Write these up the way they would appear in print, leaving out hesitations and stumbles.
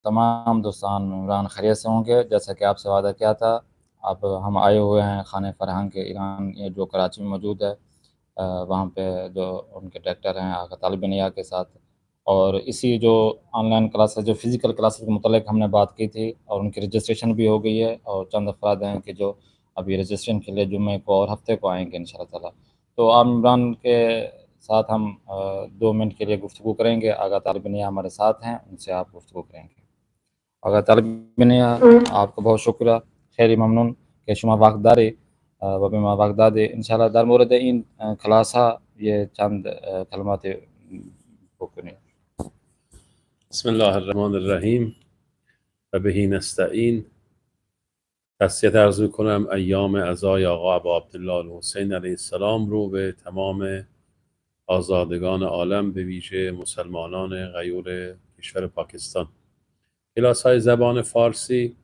तमाम दोस्तान इमरान खैरियत से होंगे। जैसा कि आपसे वादा किया था, अब हम आए हुए हैं खाने फ़रहंग के ईरान, ये जो कराची में मौजूद है। वहाँ पे जो उनके डायरेक्टर हैं आगा तालिब निया के साथ, और इसी जो ऑनलाइन क्लासेस, जो फ़िज़िकल क्लासेस के मुतल्लिक़ हमने बात की थी, और उनकी रजिस्ट्रेशन भी हो गई है, और चंद अफ़राद हैं कि जो अभी रजिस्ट्रेशन के लिए जुम्मे को और हफ़्ते को आएँगे इंशाअल्लाह ताला। तो आप इमरान के साथ हम 2 मिनट के लिए गुफ्तगू करेंगे। आगा तालिब निया हमारे साथ हैं, उनसे आप गुफ्तगू करेंगे। आगा तालिब निया, आपका बहुत शुक्रिया, खैरी ममनून के शुमा वागदारी व बिमा वागदादी इंशाअल्लाह दर मोरद इन खलासा ये चंद कलमात बکنید. बिस्मिल्लाहिर्रहमानिर्रहीम و بهی نستعین. تسلیت عرض می‌کنم ایام عزای آقا ابا عبدالله الحسین علیه السلام رو به تمام آزادگان عالم، به ویژه مسلمانان غیور کشور پاکستان. کلاس‌های زبان فارسی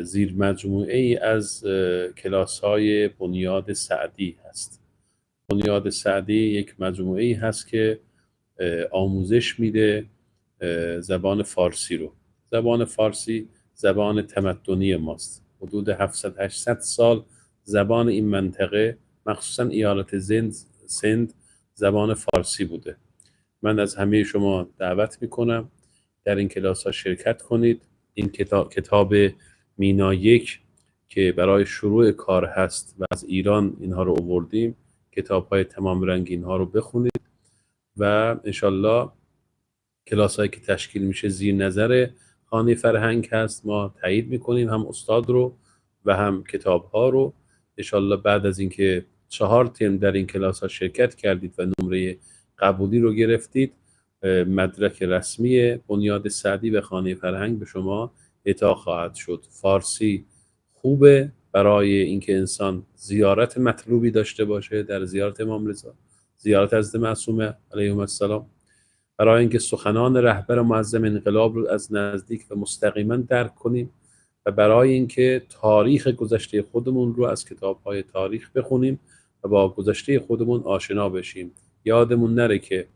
زیر مجموعه ای از کلاس‌های بنیاد سعدی هست. بنیاد سعدی یک مجموعه ای هست که آموزش میده زبان فارسی رو. زبان فارسی زبان تمدنی ماست. حدود 700-800 سال زبان این منطقه، مخصوصا ایالت سند، زبان فارسی بوده. من از همه شما دعوت میکنم در این کلاس ها شرکت کنید. این کتاب مینا 1 که برای شروع کار هست و از ایران اینها رو آوردیم، کتاب های تمام رنگ اینها رو بخونید و انشالله کلاس هایی که تشکیل میشه زیر نظر خانه فرهنگ هست. ما تایید میکنیم هم استاد رو و هم کتاب ها رو. انشالله بعد از اینکه 4 ترم در این کلاس ها شرکت کردید و نمره قبولی رو گرفتید، مدرک رسمی بنیاد سعدی و خانه فرهنگ به شما اعطا خواهد شد. فارسی خوبه برای اینکه انسان زیارت مطلوبی داشته باشه در زیارت امام رضا، زیارت حضرت معصومه علیهم السلام، برای اینکه سخنان رهبر معظم انقلاب رو از نزدیک و مستقیما درک کنیم و برای اینکه تاریخ گذشته خودمون رو از کتاب‌های تاریخ بخونیم و با گذشته خودمون آشنا بشیم. یادمون نره که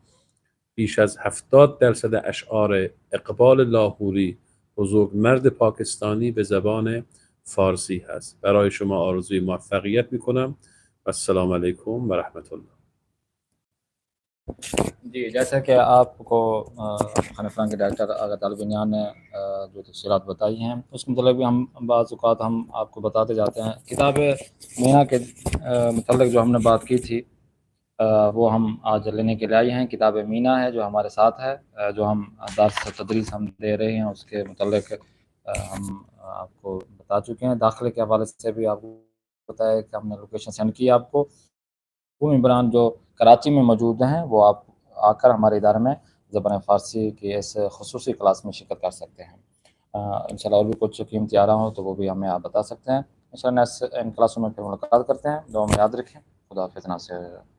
بیش از 70% اشعار اقبال لاهوری، بزرگمرد پاکستانی، به زبان فارسی هست. برای شما آرزوی موفقیت میکنم و السلام علیکم و رحمت الله. जी, जैसा कि आपको खाने फ़रहंग के डायरेक्टर आगा तालिब निया ने जो तफ़सीलात बताई हैं, उसके मतलब भी हम बाज़ औक़ात हम आपको बताते जाते हैं। किताब मीना के मतलब जो हमने बात की थी, वो हम आज लेने के लिए आए हैं। किताब मीना है जो हमारे साथ है, जो हम दर्स तदरीस हम दे रहे हैं, उसके मुतल्लिक़ हम आपको बता चुके हैं। दाखिले के हवाले से भी आपको बताया कि हमने लोकेशन सेंड की आपको। वो इमरान जो कराची में मौजूद हैं, वो आप आकर हमारे इदारे में ज़बान फ़ारसी की इस ख़ुसूसी क्लास में शिरकत कर सकते हैं। इंशाअल्लाह और भी कुछ कीमती आ रहा हो तो वो भी हमें आप बता सकते हैं। इंशाअल्लाह नेक्स्ट इन क्लासों में फिर मुलाकात करते हैं। दुआ में याद रखें। खुदा हाफ़िज़। नासिर।